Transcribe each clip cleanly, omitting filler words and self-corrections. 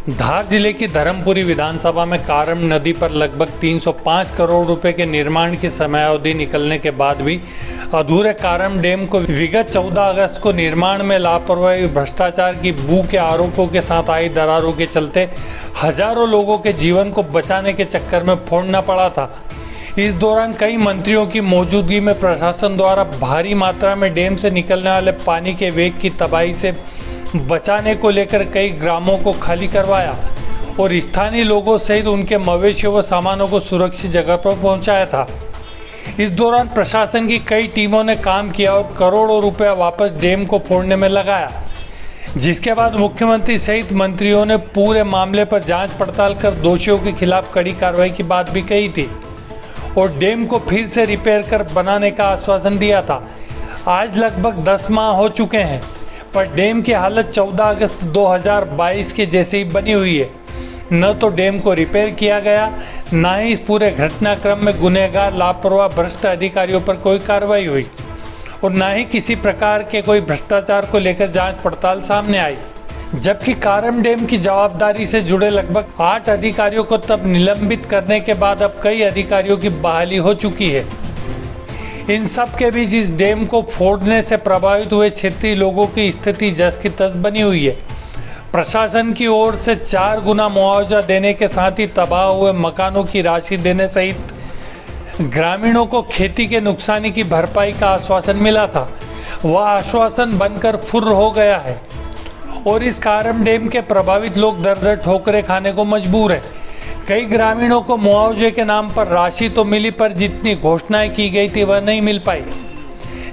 धार जिले की धर्मपुरी विधानसभा में कारम नदी पर लगभग 305 करोड़ रुपए के निर्माण की समयावधि निकलने के बाद भी अधूरे कारम डैम को विगत 14 अगस्त को निर्माण में लापरवाही भ्रष्टाचार की बू के आरोपों के साथ आई दरारों के चलते हजारों लोगों के जीवन को बचाने के चक्कर में फोड़ना पड़ा था। इस दौरान कई मंत्रियों की मौजूदगी में प्रशासन द्वारा भारी मात्रा में डैम से निकलने वाले पानी के वेग की तबाही से बचाने को लेकर कई ग्रामों को खाली करवाया और स्थानीय लोगों सहित उनके मवेशियों व सामानों को सुरक्षित जगह पर पहुंचाया था। इस दौरान प्रशासन की कई टीमों ने काम किया और करोड़ों रुपया वापस डैम को फोड़ने में लगाया, जिसके बाद मुख्यमंत्री सहित मंत्रियों ने पूरे मामले पर जांच पड़ताल कर दोषियों के खिलाफ कड़ी कार्रवाई की बात भी कही थी और डैम को फिर से रिपेयर कर बनाने का आश्वासन दिया था। आज लगभग 10 माह हो चुके हैं, पर डैम की हालत 14 अगस्त 2022 के जैसे ही बनी हुई है। न तो डैम को रिपेयर किया गया, न ही इस पूरे घटनाक्रम में गुनहगार लापरवाह भ्रष्ट अधिकारियों पर कोई कार्रवाई हुई और न ही किसी प्रकार के कोई भ्रष्टाचार को लेकर जांच पड़ताल सामने आई। जबकि कारम डैम की जवाबदारी से जुड़े लगभग 8 अधिकारियों को तब निलंबित करने के बाद अब कई अधिकारियों की बहाली हो चुकी है। इन सब के बीच इस डैम को फोड़ने से प्रभावित हुए क्षेत्रीय लोगों की स्थिति जस की तस बनी हुई है। प्रशासन की ओर से 4 गुना मुआवजा देने के साथ ही तबाह हुए मकानों की राशि देने सहित ग्रामीणों को खेती के नुकसानी की भरपाई का आश्वासन मिला था। वह आश्वासन बनकर फुर्र हो गया है और इस कारम डैम के प्रभावित लोग दर दर ठोकरें खाने को मजबूर हैं। कई ग्रामीणों को मुआवजे के नाम पर राशि तो मिली, पर जितनी घोषणाएं की गई थी वह नहीं मिल पाई।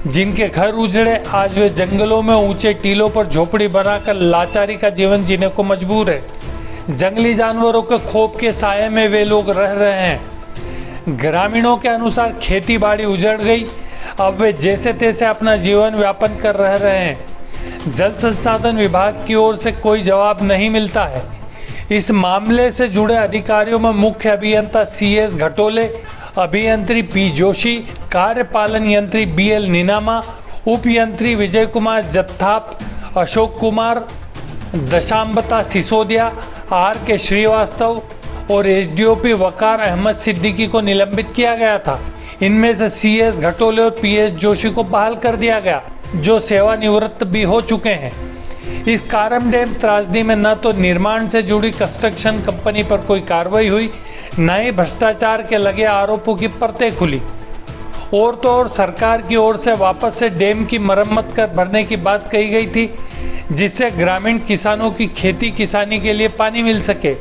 जिनके घर उजड़े, आज वे जंगलों में ऊंचे टीलों पर झोपड़ी बनाकर लाचारी का जीवन जीने को मजबूर है। जंगली जानवरों के खौफ के साये में वे लोग रह रहे हैं। ग्रामीणों के अनुसार खेती बाड़ी उजड़ गई, अब वे जैसे तैसे अपना जीवन व्यापन कर रहे हैं। जल संसाधन विभाग की ओर से कोई जवाब नहीं मिलता है। इस मामले से जुड़े अधिकारियों में मुख्य अभियंता CS घटोले, अभियंत्री P जोशी, कार्यपालन यंत्री BL नीनामा, उप यंत्री विजय कुमार जत्थाप, अशोक कुमार, दशाम्बता सिसोदिया, RK श्रीवास्तव और SDOP वकार अहमद सिद्दीकी को निलंबित किया गया था। इनमें से CS घटोले और PS जोशी को बहाल कर दिया गया, जो सेवानिवृत्त भी हो चुके हैं। इस कारम डैम त्रासदी में न तो निर्माण से जुड़ी कंस्ट्रक्शन कंपनी पर कोई कार्रवाई हुई, न ही भ्रष्टाचार के लगे आरोपों की परतें खुली। और तो और सरकार की ओर से वापस से डैम की मरम्मत कर भरने की बात कही गई थी, जिससे ग्रामीण किसानों की खेती किसानी के लिए पानी मिल सके।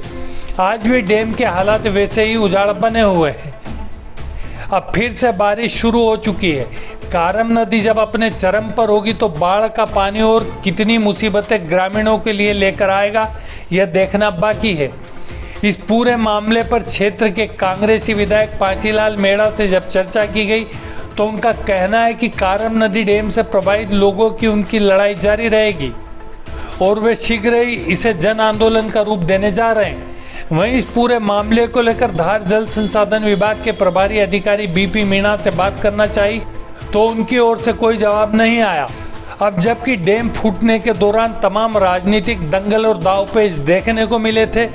आज भी डैम के हालात वैसे ही उजाड़ बने हुए हैं। अब फिर से बारिश शुरू हो चुकी है। कारम नदी जब अपने चरम पर होगी तो बाढ़ का पानी और कितनी मुसीबतें ग्रामीणों के लिए लेकर आएगा, यह देखना बाकी है। इस पूरे मामले पर क्षेत्र के कांग्रेसी विधायक पांचीलाल मेड़ा से जब चर्चा की गई तो उनका कहना है कि कारम नदी डैम से प्रभावित लोगों की उनकी लड़ाई जारी रहेगी और वे शीघ्र ही इसे जन आंदोलन का रूप देने जा रहे हैं। वहीं इस पूरे मामले को लेकर धार जल संसाधन विभाग के प्रभारी अधिकारी BP मीणा से बात करना चाहिए तो उनकी ओर से कोई जवाब नहीं आया। अब जबकि डैम फूटने के दौरान तमाम राजनीतिक दंगल और दांवपेच देखने को मिले थे,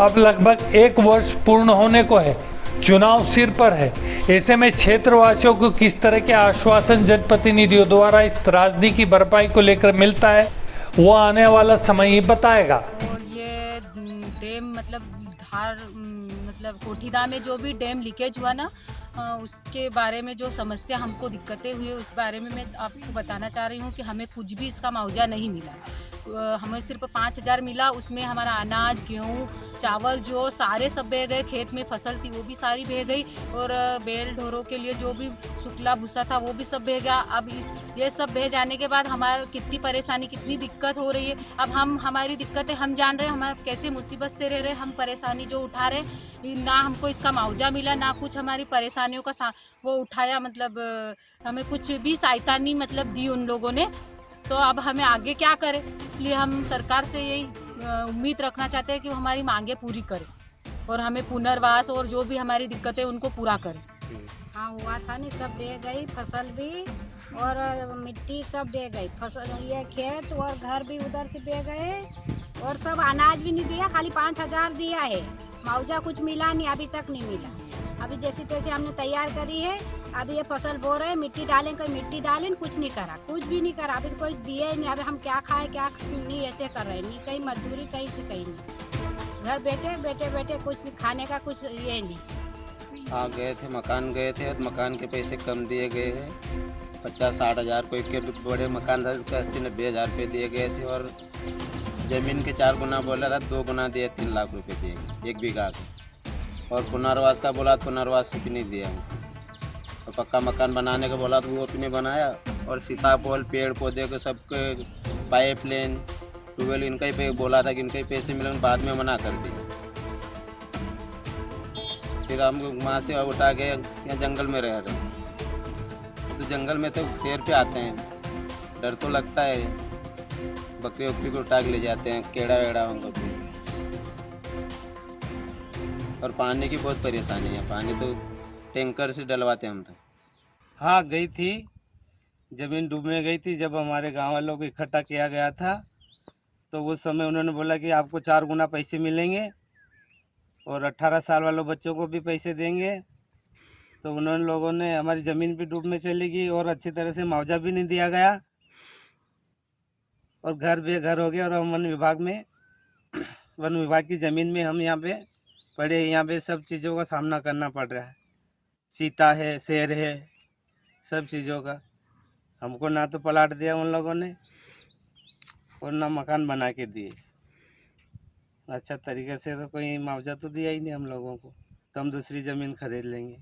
अब लगभग 1 वर्ष पूर्ण होने को है, चुनाव सिर पर है। ऐसे में क्षेत्रवासियों को किस तरह के आश्वासन जनप्रतिनिधियों द्वारा इस त्रासदी की भरपाई को लेकर मिलता है, वो आने वाला समय ही बताएगा। और ये डैम धार कोठीदा में जो भी डैम लीकेज हुआ ना, उसके बारे में जो समस्या हमको दिक्कतें हुई उस बारे में मैं आपको बताना चाह रही हूँ कि हमें कुछ भी इसका मुआवजा नहीं मिला। हमें सिर्फ 5,000 मिला, उसमें हमारा अनाज, गेहूँ, चावल जो सारे सब बह गए, खेत में फसल थी वो भी सारी बह गई और बैल ढोरों के लिए जो भी शुक्ला भूसा था वो भी सब बह गया। अब ये सब बह जाने के बाद हमारा कितनी परेशानी, कितनी दिक्कत हो रही है। अब हमारी दिक्कतें हम जान रहे हैं, हम कैसे मुसीबत से रह रहे हैं, हम परेशानी जो उठा रहे हैं, ना हमको इसका मुआवजा मिला, ना कुछ हमारी परेशानियों का वो उठाया, हमें कुछ भी सहायता नहीं दी उन लोगों ने। तो अब हमें आगे क्या करें, इसलिए हम सरकार से यही उम्मीद रखना चाहते हैं कि वो हमारी मांगे पूरी करे और हमें पुनर्वास और जो भी हमारी दिक्कतें उनको पूरा करें। हाँ, हुआ था नहीं, सब बह गई, फसल भी और मिट्टी सब बह गई, फसल, ये खेत और घर भी उधर से बह गए और सब अनाज भी नहीं दिया, खाली 5,000 दिया है। मुआवजा कुछ मिला नहीं, अभी तक नहीं मिला। अभी जैसे तैसे हमने तैयार करी है, अभी ये फसल बो रहे हैं, मिट्टी डालें, कोई मिट्टी डालें, कुछ नहीं करा, कुछ भी नहीं करा, अभी कोई दिया ही नहीं। अभी हम क्या खाए क्या नहीं, ऐसे कर रहे हैं, नहीं कहीं मजदूरी कहीं से कहीं नहीं, घर बैठे कुछ खाने का कुछ ये नहीं। हाँ गए थे, मकान गए थे, और मकान के पैसे कम दिए गए हैं, 50-60 हज़ार। कोई के बड़े मकान था उसका 80-90 हज़ार रुपये दिए गए थे, और ज़मीन के 4 गुना बोला था, 2 गुना दिए, 3 लाख रुपए दिए 1 बीघा के। और पुनर्वास का बोला तो पुनर्वास भी नहीं दिया। और पक्का मकान बनाने का बोला तो वो भी नहीं बनाया। और सीताफल पेड़ पौधे के सबके पाइप लाइन ट्यूबवेल इनका ही बोला था कि इनके ही पैसे मिलेंगे, बाद में मना कर दिया। फिर हम वहाँ से उठा के यहाँ जंगल में रह रहे हैं। तो जंगल में तो शेर पे आते हैं, डर तो लगता है। बकरी वकरी को उठा के ले जाते हैं, केड़ा वेड़ा उनको। और पानी की बहुत परेशानी है, पानी तो टैंकर से डलवाते हम तो। हाँ गई थी, ज़मीन डूबने गई थी। जब हमारे गांव वालों को इकट्ठा किया गया था तो उस समय उन्होंने बोला कि आपको 4 गुना पैसे मिलेंगे और 18 साल वालों बच्चों को भी पैसे देंगे। तो उन्होंने लोगों ने हमारी ज़मीन भी डूब में चली गई और अच्छी तरह से मुआवजा भी नहीं दिया गया और घर बेघर हो गया। और हम वन विभाग की ज़मीन में हम यहाँ पे पड़े, यहाँ पे सब चीज़ों का सामना करना पड़ रहा है। चीता है, शेर है, सब चीज़ों का। हमको ना तो प्लाट दिया उन लोगों ने और ना मकान बना के दिए अच्छा तरीके से। तो कोई मुआवजा तो दिया ही नहीं हम लोगों को, तो हम दूसरी ज़मीन खरीद लेंगे।